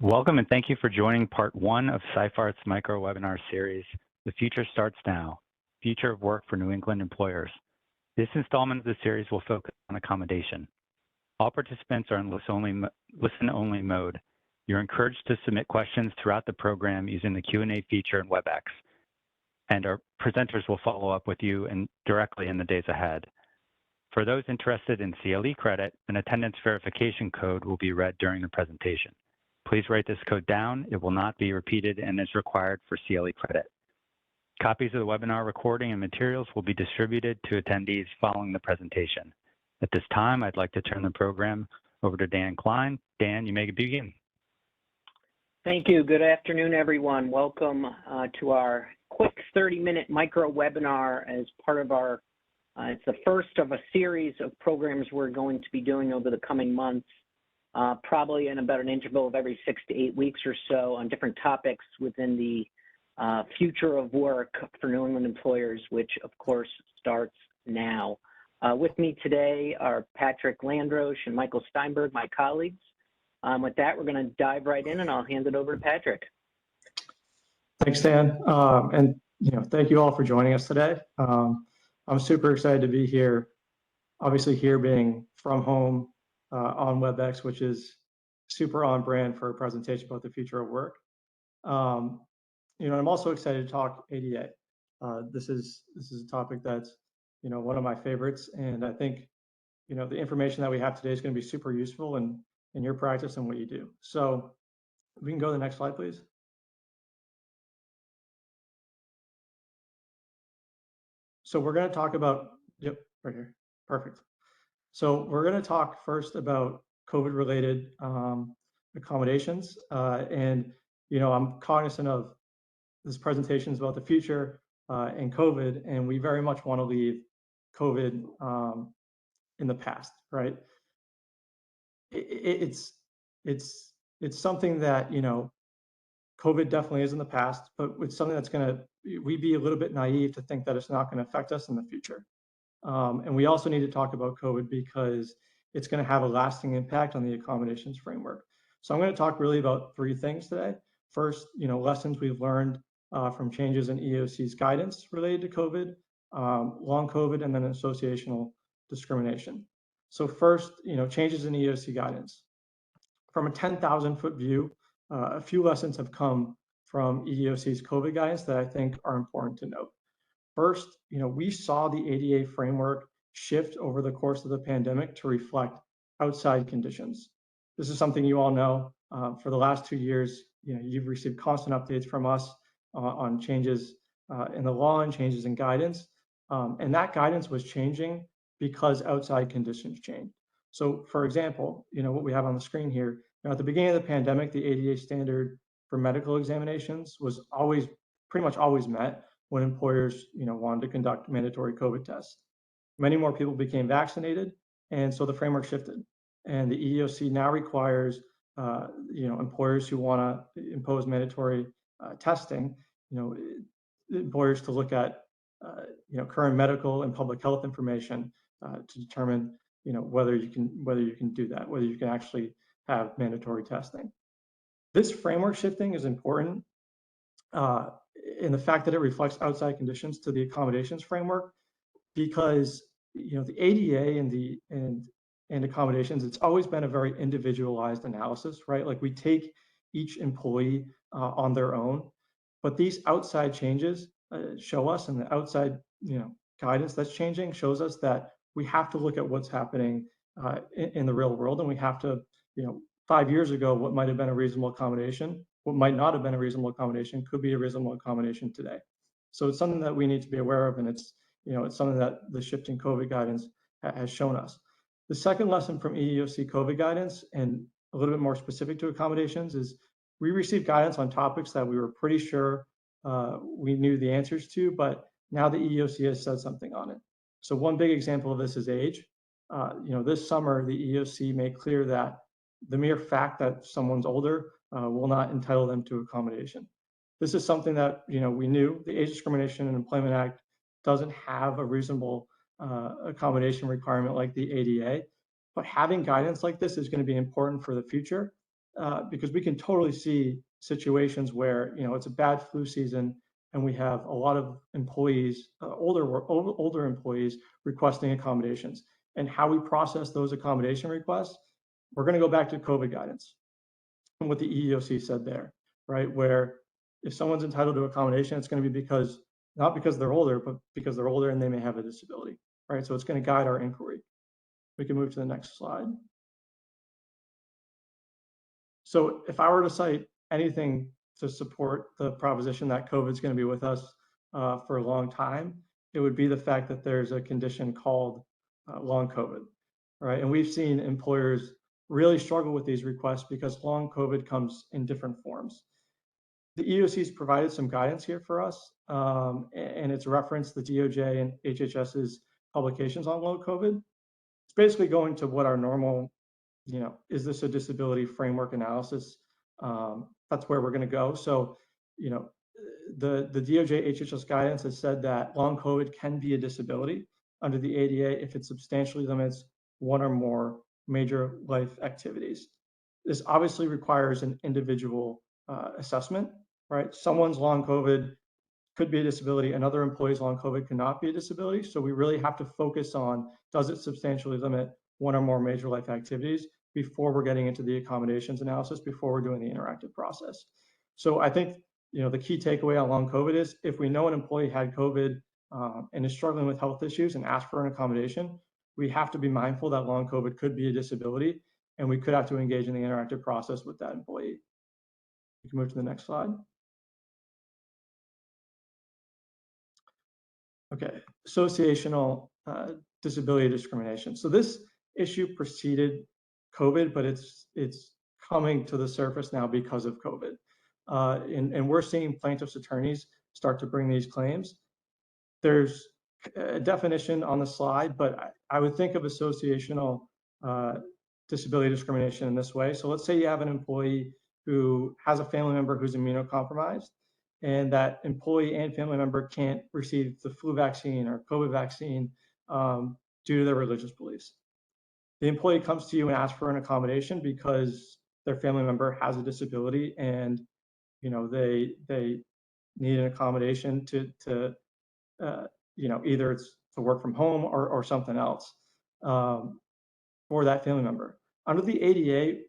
Welcome and thank you for joining part one of Seyfarth's micro webinar series, The Future Starts Now, Future of Work for New England Employers. This installment of the series will focus on accommodation. All participants are in listen-only mode. You're encouraged to submit questions throughout the program using the Q&A feature in WebEx, and our presenters will follow up with you directly in the days ahead. For those interested in CLE credit, an attendance verification code will be read during the presentation. Please write this code down. It will not be repeated and is required for CLE credit. Copies of the webinar recording and materials will be distributed to attendees following the presentation. At this time, I'd like to turn the program over to Dan Klein. Dan, you may begin. Thank you. Good afternoon, everyone. Welcome to our quick 30-minute micro webinar as part of our, it's the first of a series of programs we're going to be doing over the coming months. Probably in about an interval of every 6 to 8 weeks or so on different topics within the future of work for New England employers, which of course starts now. With me today are Patrick Landroche and Michael Steinberg, my colleagues. With that, we're going to dive right in and I'll hand it over to Patrick. Thanks, Dan. And thank you all for joining us today. I'm super excited to be here. Obviously here being from home, on WebEx, which is super on brand for a presentation about the future of work. I'm also excited to talk ADA. This is a topic that's one of my favorites, and I think the information that we have today is going to be super useful in your practice and what you do. So we can go to the next slide, please. So we're going to talk about right here, perfect. So we're going to talk first about COVID-related accommodations, and I'm cognizant of this presentation is about the future and COVID, and we very much want to leave COVID in the past, right? It's something that COVID definitely is in the past, but it's something that's we'd be a little bit naive to think that it's not going to affect us in the future. And we also need to talk about COVID because it's going to have a lasting impact on the accommodations framework. So I'm going to talk really about 3 things today. First, lessons we've learned from changes in EEOC's guidance related to COVID, long COVID, and then associational discrimination. So first, changes in EEOC guidance. From a 10,000-foot view, a few lessons have come from EEOC's COVID guidance that I think are important to note. First, we saw the ADA framework shift over the course of the pandemic to reflect outside conditions. This is something you all know. For the last 2 years, you've received constant updates from us on changes in the law and changes in guidance. And that guidance was changing because outside conditions changed. So for example, what we have on the screen here, at the beginning of the pandemic, the ADA standard for medical examinations was pretty much always met when employers, wanted to conduct mandatory COVID tests. Many more people became vaccinated, and so the framework shifted. And the EEOC now requires, employers who want to impose mandatory testing, employers to look at, current medical and public health information to determine, whether you can do that, whether you can actually have mandatory testing. This framework shifting is important. In the fact that it reflects outside conditions to the accommodations framework, because the ADA and accommodations, it's always been a very individualized analysis, right? Like we take each employee on their own, but these outside changes show us, and the outside guidance that's changing shows us that we have to look at what's happening in the real world, and we have to 5 years ago, what might have been a reasonable accommodation, what might not have been a reasonable accommodation could be a reasonable accommodation today. So it's something that we need to be aware of, and it's something that the shifting COVID guidance has shown us. The second lesson from EEOC COVID guidance, and a little bit more specific to accommodations, is we received guidance on topics that we were pretty sure we knew the answers to, but now the EEOC has said something on it. So one big example of this is age. This summer, the EEOC made clear that the mere fact that someone's older will not entitle them to accommodation. This is something that we knew. The Age Discrimination and Employment Act doesn't have a reasonable accommodation requirement like the ADA, but having guidance like this is going to be important for the future because we can totally see situations where, it's a bad flu season and we have a lot of employees, older employees requesting accommodations. And how we process those accommodation requests, we're going to go back to COVID guidance and what the EEOC said there, right? Where if someone's entitled to accommodation, it's going to be not because they're older, but because they're older and they may have a disability, right? So it's going to guide our inquiry. We can move to the next slide. So if I were to cite anything to support the proposition that COVID is going to be with us for a long time, it would be the fact that there's a condition called long COVID, right? And we've seen employers really struggle with these requests because long COVID comes in different forms. The EEOC has provided some guidance here for us, and it's referenced the DOJ and HHS's publications on long COVID. It's basically going to what our normal, is this a disability framework analysis? That's where we're going to go. So, the DOJ HHS guidance has said that long COVID can be a disability under the ADA if it substantially limits one or more major life activities. This obviously requires an individual assessment, right? Someone's long COVID could be a disability, another employee's long COVID cannot be a disability. So we really have to focus on, does it substantially limit one or more major life activities before we're getting into the accommodations analysis, before we're doing the interactive process. So I think, the key takeaway on long COVID is if we know an employee had COVID and is struggling with health issues and asks for an accommodation, we have to be mindful that long COVID could be a disability and we could have to engage in the interactive process with that employee. You can move to the next slide. Okay, associational disability discrimination. So this issue preceded COVID, but it's coming to the surface now because of COVID. And we're seeing plaintiffs' attorneys start to bring these claims. There's a definition on the slide, but I would think of associational disability discrimination in this way. So let's say you have an employee who has a family member who's immunocompromised, and that employee and family member can't receive the flu vaccine or COVID vaccine due to their religious beliefs. The employee comes to you and asks for an accommodation because their family member has a disability and they need an accommodation to either it's to work from home or something else for that family member. Under the ADA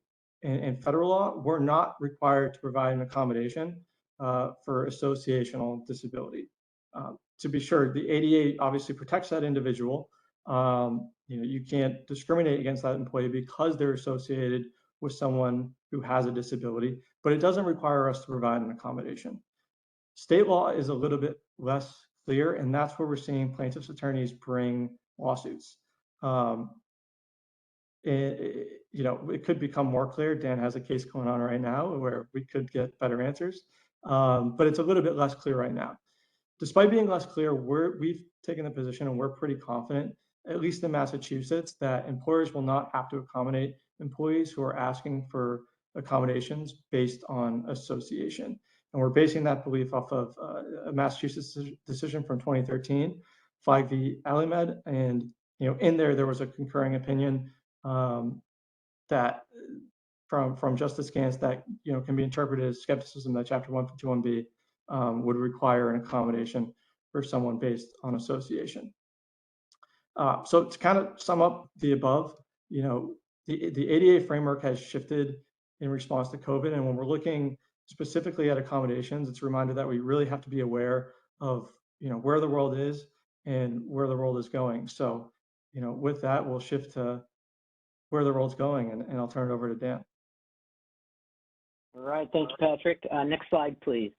and federal law, we're not required to provide an accommodation for associational disability. To be sure, the ADA obviously protects that individual. You can't discriminate against that employee because they're associated with someone who has a disability, but it doesn't require us to provide an accommodation. State law is a little bit less clear, and that's where we're seeing plaintiffs' attorneys bring lawsuits. It could become more clear. Dan has a case going on right now where we could get better answers, but it's a little bit less clear right now. Despite being less clear, we've taken the position, and we're pretty confident, at least in Massachusetts, that employers will not have to accommodate employees who are asking for accommodations based on association. And we're basing that belief off of a Massachusetts decision from 2013, Flag v. Alimed. And in there was a concurring opinion that from Justice Gantz that can be interpreted as skepticism that Chapter 151B would require an accommodation for someone based on association. So to kind of sum up the above, the ADA framework has shifted in response to COVID, and when we're looking specifically at accommodations, it's a reminder that we really have to be aware of where the world is and where the world is going. So with that, we'll shift to where the world's going, and I'll turn it over to Dan. All right, thank you, Patrick. Next slide, please.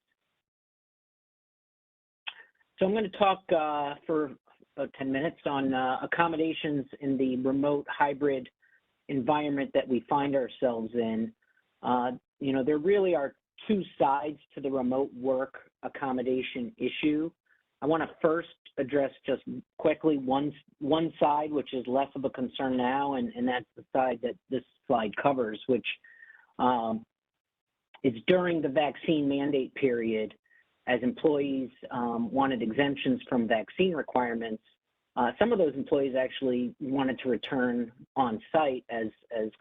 So I'm going to talk for about 10 minutes on accommodations in the remote hybrid environment that we find ourselves in. There really are two sides to the remote work accommodation issue. I want to first address just quickly one side, which is less of a concern now, and that's the side that this slide covers, which is during the vaccine mandate period, as employees wanted exemptions from vaccine requirements. Some of those employees actually wanted to return on site as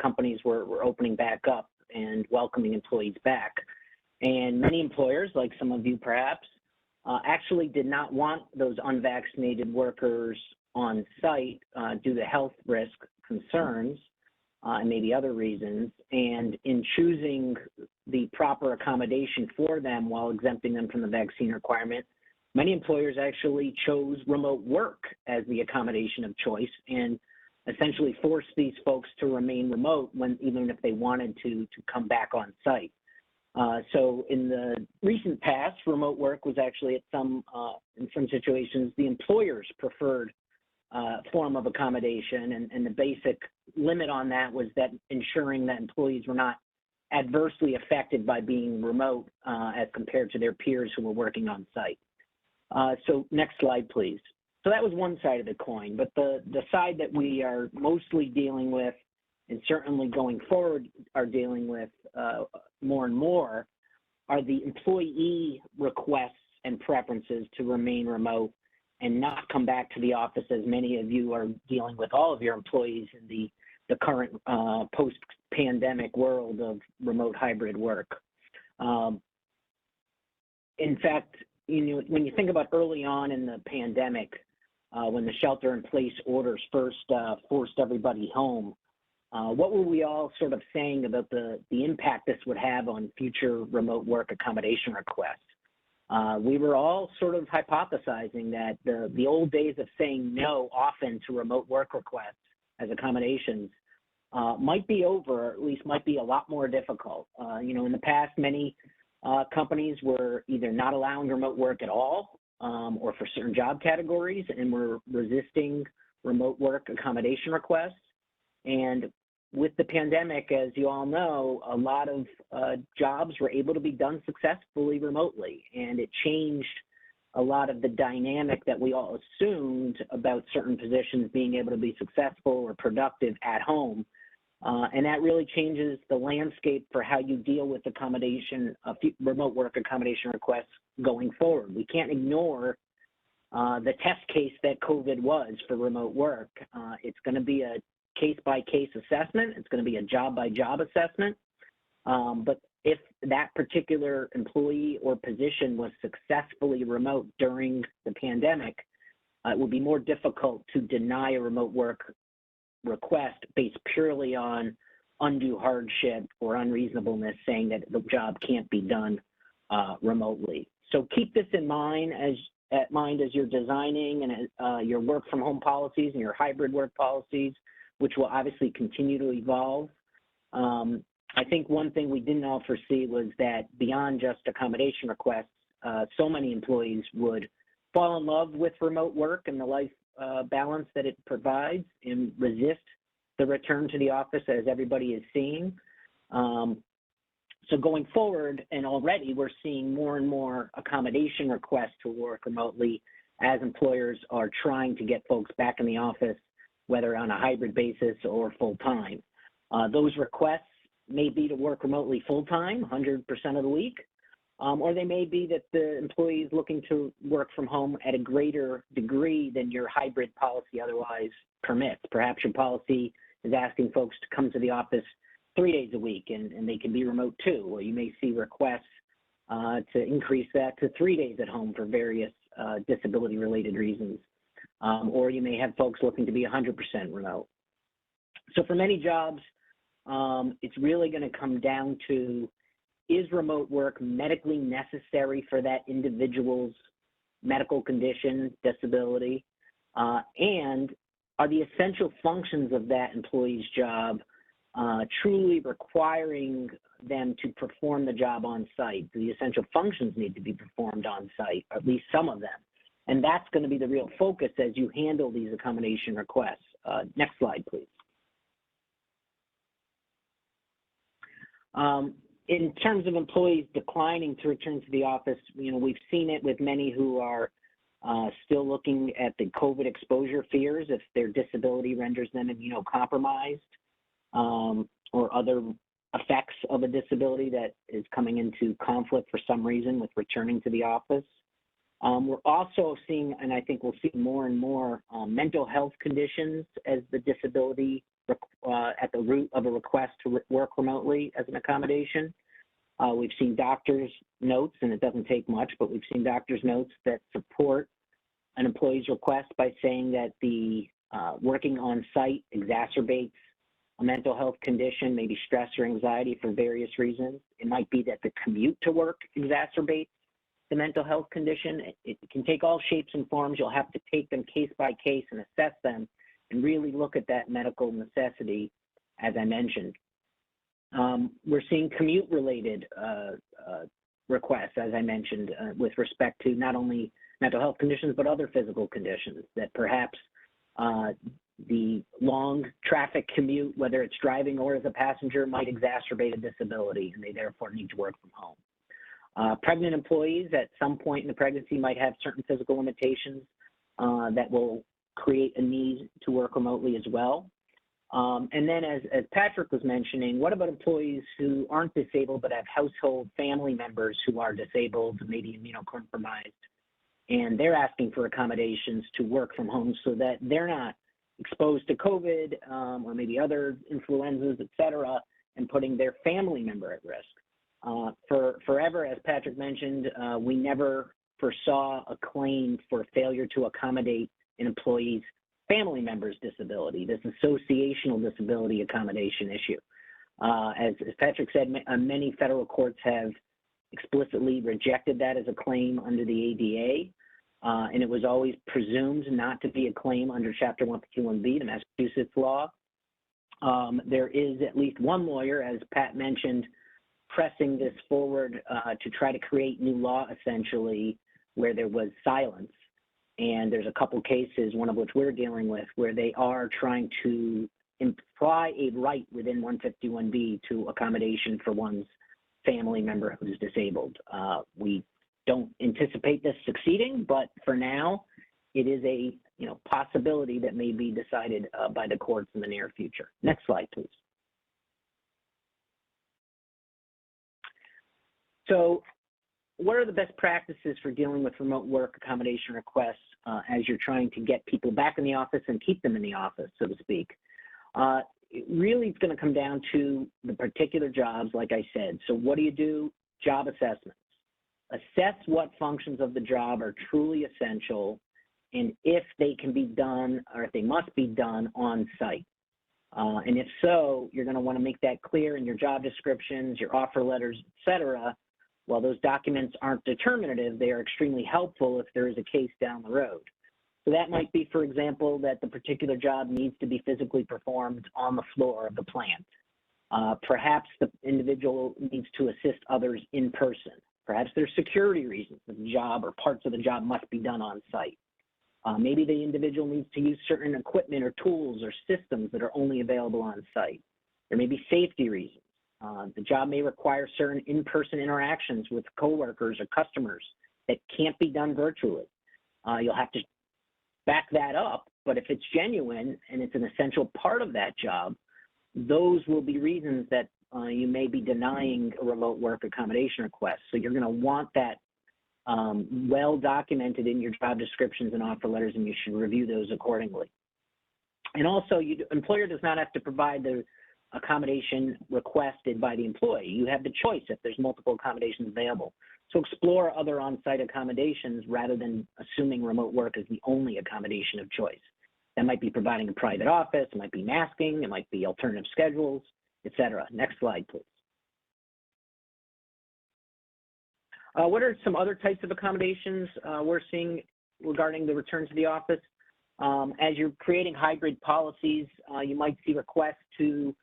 companies were opening back up. and welcoming employees back. And many employers, like some of you perhaps, actually did not want those unvaccinated workers on site due to health risk concerns and maybe other reasons. And in choosing the proper accommodation for them while exempting them from the vaccine requirement, many employers actually chose remote work as the accommodation of choice and essentially forced these folks to remain remote even if they wanted to come back on site. So in the recent past, remote work was actually in some situations, the employer's preferred form of accommodation, and the basic limit on that was that ensuring that employees were not adversely affected by being remote as compared to their peers who were working on site. So next slide, please. So that was one side of the coin, but the side that we are mostly dealing with, and certainly going forward are dealing with more and more, are the employee requests and preferences to remain remote and not come back to the office, as many of you are dealing with all of your employees in the current post-pandemic world of remote hybrid work. In fact, when you think about early on in the pandemic, when the shelter-in-place orders first forced everybody home, what were we all sort of saying about the impact this would have on future remote work accommodation requests? We were all sort of hypothesizing that the old days of saying no often to remote work requests as accommodations might be over, or at least might be a lot more difficult. In the past, many companies were either not allowing remote work at all or for certain job categories and were resisting remote work accommodation requests. And with the pandemic, as you all know, a lot of jobs were able to be done successfully remotely, and it changed a lot of the dynamic that we all assumed about certain positions being able to be successful or productive at home. And that really changes the landscape for how you deal with remote work accommodation requests going forward. We can't ignore the test case that COVID was for remote work. It's going to be a case-by-case assessment. It's going to be a job-by-job assessment. But if that particular employee or position was successfully remote during the pandemic, it will be more difficult to deny a remote work request based purely on undue hardship or unreasonableness, saying that the job can't be done remotely. So keep this in mind as you're designing and your work from home policies and your hybrid work policies, which will obviously continue to evolve. I think one thing we didn't all foresee was that beyond just accommodation requests, so many employees would fall in love with remote work and the life balance that it provides and resist the return to the office, as everybody is seeing. So going forward, and already we're seeing more and more accommodation requests to work remotely as employers are trying to get folks back in the office, whether on a hybrid basis or full-time. Those requests may be to work remotely full-time, 100% of the week, or they may be that the employee is looking to work from home at a greater degree than your hybrid policy otherwise permits. Perhaps your policy is asking folks to come to the office 3 days a week and they can be remote too, or you may see requests to increase that to 3 days at home for various disability-related reasons. Or you may have folks looking to be 100% remote. So for many jobs, it's really going to come down to, is remote work medically necessary for that individual's medical condition, disability, and are the essential functions of that employee's job truly requiring them to perform the job on site? Do the essential functions need to be performed on site, or at least some of them? And that's going to be the real focus as you handle these accommodation requests. Next slide, please. In terms of employees declining to return to the office, we've seen it with many who are still looking at the COVID exposure fears if their disability renders them immunocompromised or other effects of a disability that is coming into conflict for some reason with returning to the office. We're also seeing, and I think we'll see more and more, mental health conditions as the disability at the root of a request to work remotely as an accommodation. We've seen doctors' notes, and it doesn't take much, but we've seen doctors' notes that support an employee's request by saying that the working on site exacerbates a mental health condition, maybe stress or anxiety for various reasons. It might be that the commute to work exacerbates the mental health condition. It can take all shapes and forms. You'll have to take them case by case and assess them and really look at that medical necessity, as I mentioned. We're seeing commute-related requests, as I mentioned, with respect to not only mental health conditions, but other physical conditions that perhaps the long traffic commute, whether it's driving or as a passenger, might exacerbate a disability, and they therefore need to work from home. Pregnant employees at some point in the pregnancy might have certain physical limitations that will create a need to work remotely as well. And then as Patrick was mentioning, what about employees who aren't disabled but have household family members who are disabled, maybe immunocompromised, and they're asking for accommodations to work from home so that they're not exposed to COVID or maybe other influenzas, et cetera, and putting their family member at risk. Forever, as Patrick mentioned, we never foresaw a claim for failure to accommodate an employee's family member's disability, this associational disability accommodation issue. As Patrick said, many federal courts have explicitly rejected that as a claim under the ADA, and it was always presumed not to be a claim under Chapter 151B, the Massachusetts law. There is at least one lawyer, as Pat mentioned, pressing this forward to try to create new law, essentially, where there was silence. And there's a couple cases, one of which we're dealing with, where they are trying to imply a right within 151B to accommodation for one's family member who's disabled. We don't anticipate this succeeding, but for now, it is a possibility that may be decided by the courts in the near future. Next slide, please. So what are the best practices for dealing with remote work accommodation requests as you're trying to get people back in the office and keep them in the office, so to speak? Really, it's going to come down to the particular jobs, like I said. So what do? Job assessments. Assess what functions of the job are truly essential and if they can be done or if they must be done on site. And if so, you're going to want to make that clear in your job descriptions, your offer letters, et cetera. While those documents aren't determinative, they are extremely helpful if there is a case down the road. So that might be, for example, that the particular job needs to be physically performed on the floor of the plant. Perhaps the individual needs to assist others in person. Perhaps there's security reasons the job or parts of the job must be done on site. Maybe the individual needs to use certain equipment or tools or systems that are only available on site. There may be safety reasons. The job may require certain in-person interactions with coworkers or customers that can't be done virtually. You'll have to back that up, but if it's genuine and it's an essential part of that job, those will be reasons that you may be denying a remote work accommodation request. So you're going to want that well documented in your job descriptions and offer letters, and you should review those accordingly. And also, employer does not have to provide the accommodation requested by the employee. You have the choice if there's multiple accommodations available. So explore other on-site accommodations rather than assuming remote work is the only accommodation of choice. That might be providing a private office, it might be masking, it might be alternative schedules, et cetera. Next slide, please. What are some other types of accommodations we're seeing regarding the return to the office? As you're creating hybrid policies, you might see requests to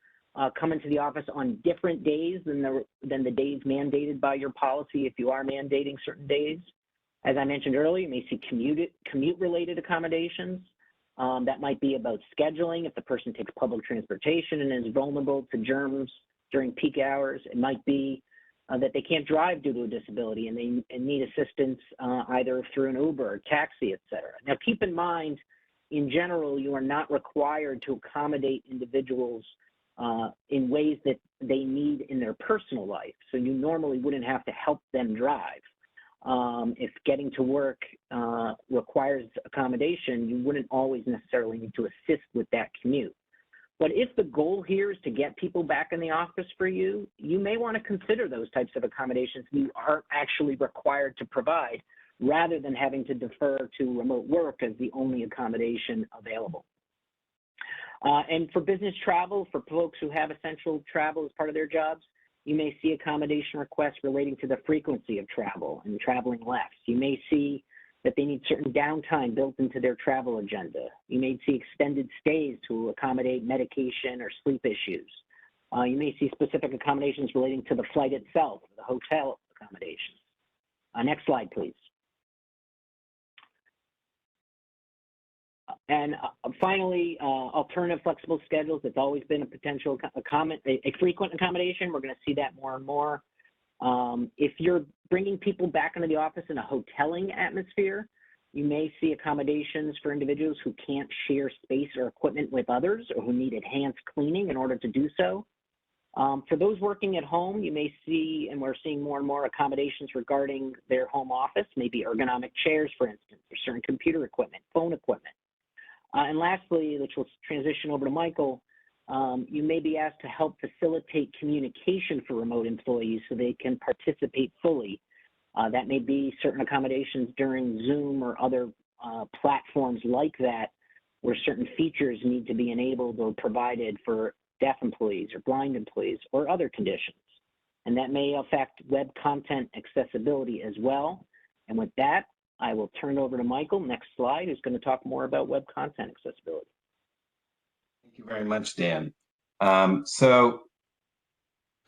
come into the office on different days than the days mandated by your policy if you are mandating certain days. As I mentioned earlier, you may see commute-related accommodations. That might be about scheduling if the person takes public transportation and is vulnerable to germs during peak hours. It might be that they can't drive due to a disability and they need assistance either through an Uber or taxi, et cetera. Now, keep in mind, in general, you are not required to accommodate individuals in ways that they need in their personal life. So you normally wouldn't have to help them drive. If getting to work requires accommodation, you wouldn't always necessarily need to assist with that commute. But if the goal here is to get people back in the office for you, you may want to consider those types of accommodations you aren't actually required to provide, rather than having to defer to remote work as the only accommodation available. And for business travel, for folks who have essential travel as part of their jobs, you may see accommodation requests relating to the frequency of travel and traveling less. You may see that they need certain downtime built into their travel agenda. You may see extended stays to accommodate medication or sleep issues. You may see specific accommodations relating to the flight itself, the hotel accommodations. Next slide, please. And finally, alternative flexible schedules. It's always been a potential a frequent accommodation. We're going to see that more and more. If you're bringing people back into the office in a hoteling atmosphere, you may see accommodations for individuals who can't share space or equipment with others, or who need enhanced cleaning in order to do so. For those working at home, you may see, and we're seeing more and more accommodations regarding their home office, maybe ergonomic chairs, for instance, or certain computer equipment, phone equipment. And lastly, which will transition over to Michael, you may be asked to help facilitate communication for remote employees so they can participate fully. That may be certain accommodations during Zoom or other platforms like that, where certain features need to be enabled or provided for deaf employees or blind employees or other conditions. And that may affect web content accessibility as well. And with that, I will turn it over to Michael, next slide, who's going to talk more about web content accessibility. Thank you very much, Dan. So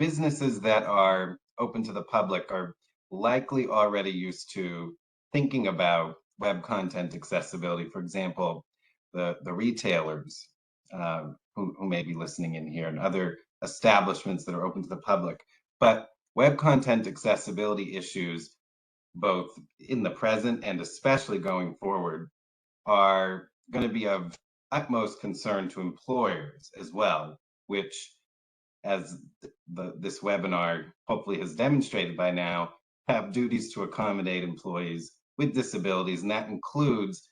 businesses that are open to the public are likely already used to thinking about web content accessibility. For example, the retailers who may be listening in here, and other establishments that are open to the public. But web content accessibility issues, both in the present and especially going forward, are going to be of utmost concern to employers as well, which, as this webinar hopefully has demonstrated by now, have duties to accommodate employees with disabilities, and that includes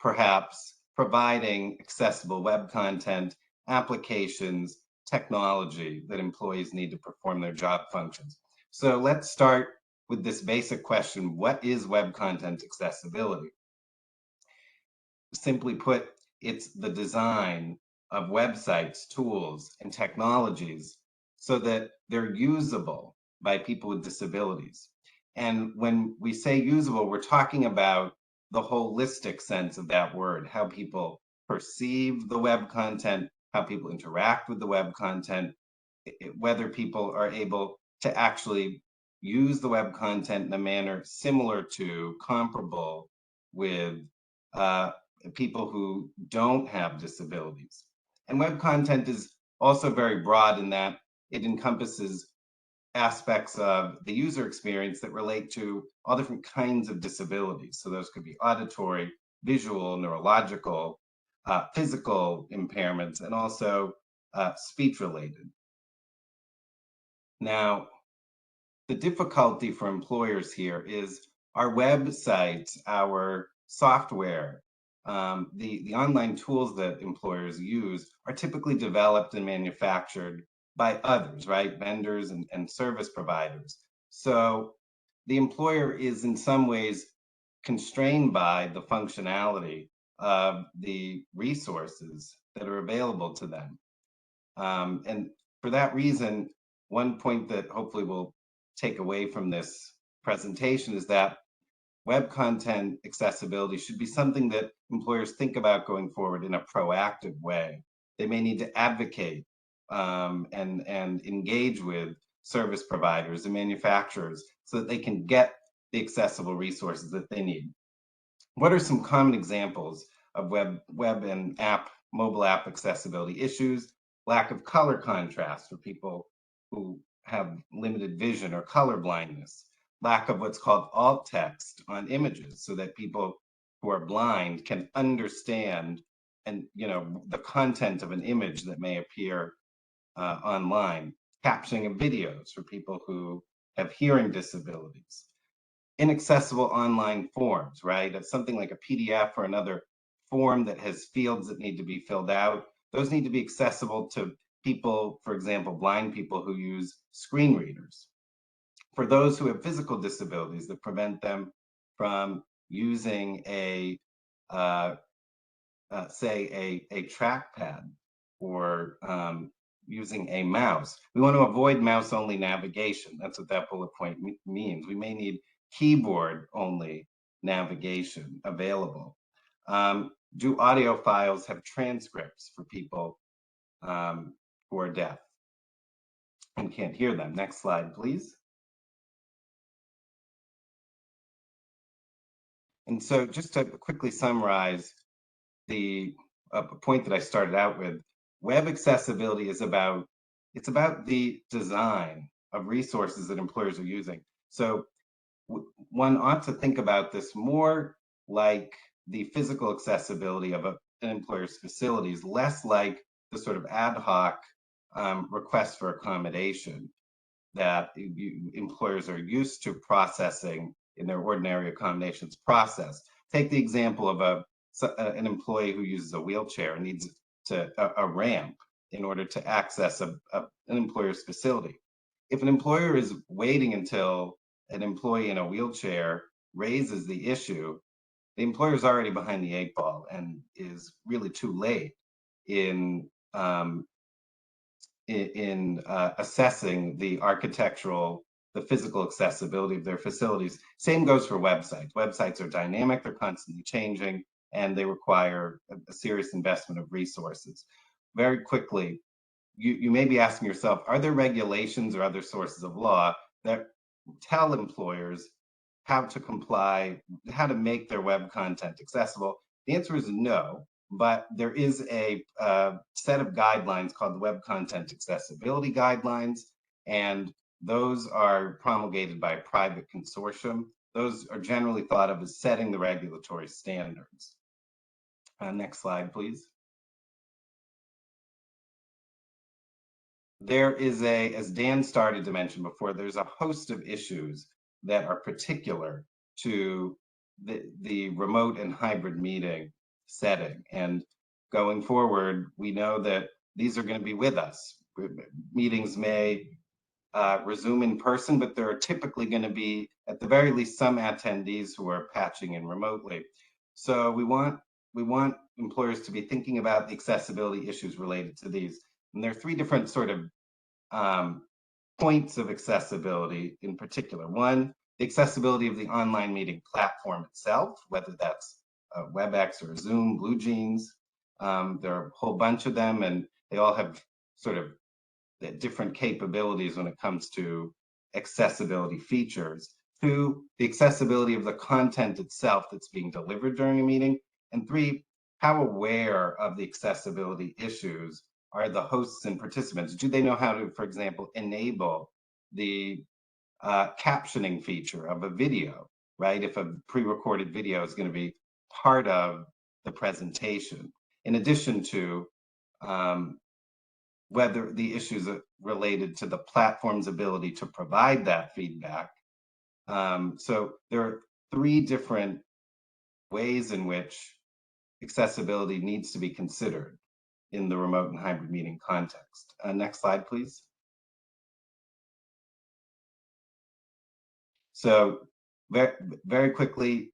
perhaps providing accessible web content, applications, technology that employees need to perform their job functions. So let's start with this basic question: what is web content accessibility? Simply put, it's the design of websites, tools, and technologies so that they're usable by people with disabilities. And when we say usable, we're talking about the holistic sense of that word, how people perceive the web content, how people interact with the web content, whether people are able to actually use the web content in a manner similar to, comparable with people who don't have disabilities. And web content is also very broad in that it encompasses aspects of the user experience that relate to all different kinds of disabilities. So those could be auditory, visual, neurological, physical impairments, and also speech related. Now, the difficulty for employers here is our websites, our software, the online tools that employers use are typically developed and manufactured by others, right? Vendors and service providers. So the employer is in some ways constrained by the functionality of the resources that are available to them. And for that reason, one point that hopefully we'll take away from this presentation is that web content accessibility should be something that employers think about going forward in a proactive way. They may need to advocate and engage with service providers and manufacturers so that they can get the accessible resources that they need. What are some common examples of web and mobile app accessibility issues? Lack of color contrast for people who have limited vision or color blindness. Lack of what's called alt text on images so that people who are blind can understand the content of an image that may appear online. Captioning of videos for people who have hearing disabilities. Inaccessible online forms, right? It's something like a PDF or another form that has fields that need to be filled out. those need to be accessible to people, for example, blind people who use screen readers. For those who have physical disabilities that prevent them from using say a trackpad or using a mouse. We want to avoid mouse-only navigation. That's what that bullet point means. We may need keyboard-only navigation available. Do audio files have transcripts for people who are deaf and can't hear them? Next slide, please. And so just to quickly summarize the point that I started out with, web accessibility is about the design of resources that employers are using. So one ought to think about this more like the physical accessibility of an employer's facilities, less like the sort of ad hoc request for accommodation that employers are used to processing in their ordinary accommodations process. Take the example of an employee who uses a wheelchair and needs a ramp in order to access an employer's facility. If an employer is waiting until an employee in a wheelchair raises the issue, the employer is already behind the 8 ball and is really too late in assessing the physical accessibility of their facilities. Same goes for websites. Websites are dynamic, they're constantly changing, and they require a serious investment of resources. Very quickly, you may be asking yourself, are there regulations or other sources of law that tell employers how to comply, how to make their web content accessible? The answer is no, but there is a set of guidelines called the Web Content Accessibility Guidelines, and those are promulgated by a private consortium. Those are generally thought of as setting the regulatory standards. Next slide, please. There is as Dan started to mention before, there's a host of issues that are particular to the remote and hybrid meeting setting. And going forward, we know that these are going to be with us. Meetings may resume in person, but there are typically going to be, at the very least, some attendees who are patching in remotely. So we want employers to be thinking about the accessibility issues related to these. And there are 3 different sort of points of accessibility in particular. One, the accessibility of the online meeting platform itself, whether that's WebEx or Zoom, BlueJeans. There are a whole bunch of them, and they all have sort of different capabilities when it comes to accessibility features. 2, the accessibility of the content itself that's being delivered during a meeting. And 3, how aware of the accessibility issues are the hosts and participants? Do they know how to, for example, enable the captioning feature of a video, right? If a pre-recorded video is going to be part of the presentation, in addition to whether the issues are related to the platform's ability to provide that feedback. So there are 3 different ways in which accessibility needs to be considered in the remote and hybrid meeting context. Next slide, please. So very quickly,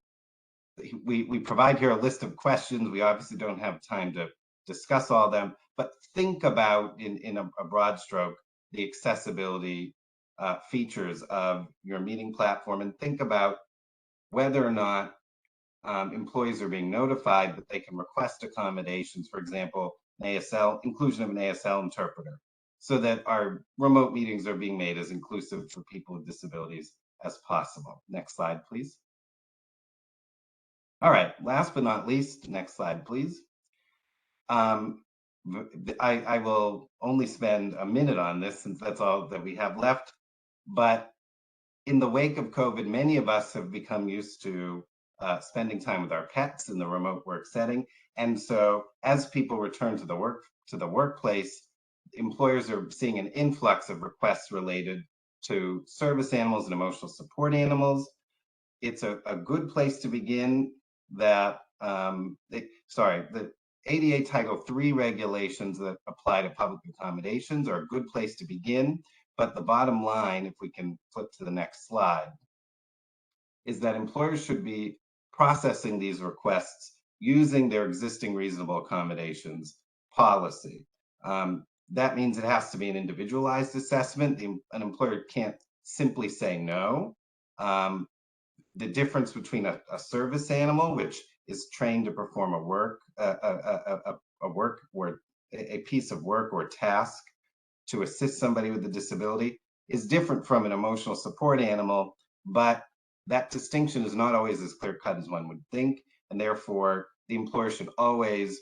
we provide here a list of questions. We obviously don't have time to discuss all of them, but think about in a broad stroke the accessibility features of your meeting platform, and think about whether or not employees are being notified that they can request accommodations, for example, inclusion of an ASL interpreter, so that our remote meetings are being made as inclusive for people with disabilities as possible. Next slide, please. All right, last but not least, next slide, please. I will only spend a minute on this since that's all that we have left, but in the wake of COVID, many of us have become used to spending time with our pets in the remote work setting. And so as people return to the workplace, employers are seeing an influx of requests related to service animals and emotional support animals. It's a good place to begin that, ADA Title III regulations that apply to public accommodations are a good place to begin, but the bottom line, if we can flip to the next slide, is that employers should be processing these requests using their existing reasonable accommodations policy. That means it has to be an individualized assessment. An employer can't simply say no. The difference between a service animal, which is trained to perform a piece of work or task to assist somebody with a disability, is different from an emotional support animal, but that distinction is not always as clear-cut as one would think, and therefore the employer should always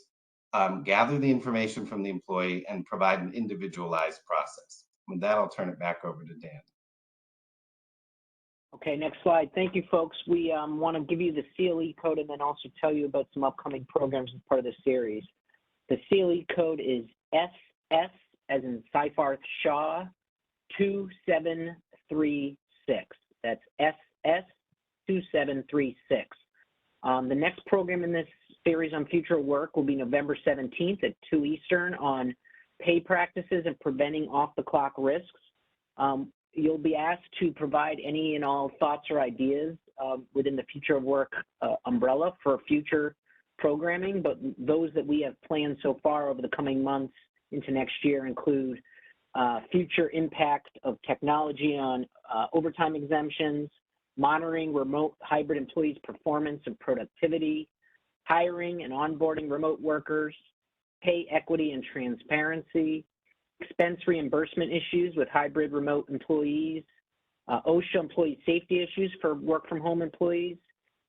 gather the information from the employee and provide an individualized process. With that, I'll turn it back over to Dan. Okay, next slide. Thank you, folks. We want to give you the CLE code and then also tell you about some upcoming programs as part of the series. The CLE code is SS, as in Seyfarth Shaw, 2736. That's SS 2736. The next program in this series on future work will be November 17th at 2 Eastern on pay practices and preventing off-the-clock risks. You'll be asked to provide any and all thoughts or ideas within the future of work umbrella for future programming, but those that we have planned so far over the coming months into next year include future impact of technology on overtime exemptions, monitoring remote hybrid employees' performance and productivity, hiring and onboarding remote workers, pay equity and transparency, expense reimbursement issues with hybrid remote employees, OSHA employee safety issues for work from home employees,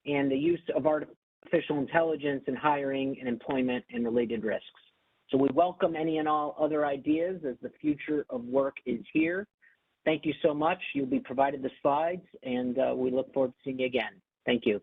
and the use of artificial intelligence in hiring and employment and related risks. So we welcome any and all other ideas as the future of work is here. Thank you so much. You'll be provided the slides, and we look forward to seeing you again. Thank you.